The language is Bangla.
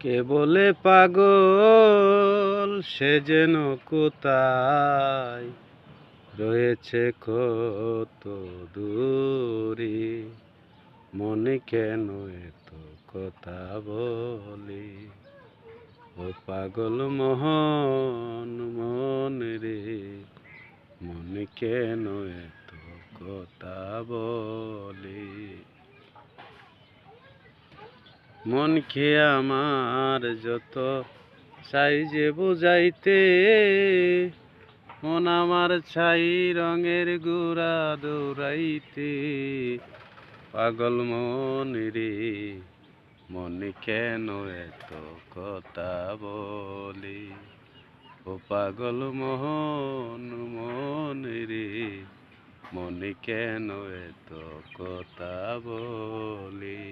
কে বলে পাগল সে যেন কোথায় রয়েছে কত দূরে, মনে কেন এত কথা বলে? ও পাগল মোহন মন রে, মনে কেন এত কথা বলে? মন খেয়ে আমার যত চাই যে বুঝাইতে, মন আমার ছাই রঙের গুড়া দৌড়াইতে। পাগল মন রে, মনে কেন এত কথা বলে? ও পাগল মোহন মন রে, মনে কেন এত কথা বলে?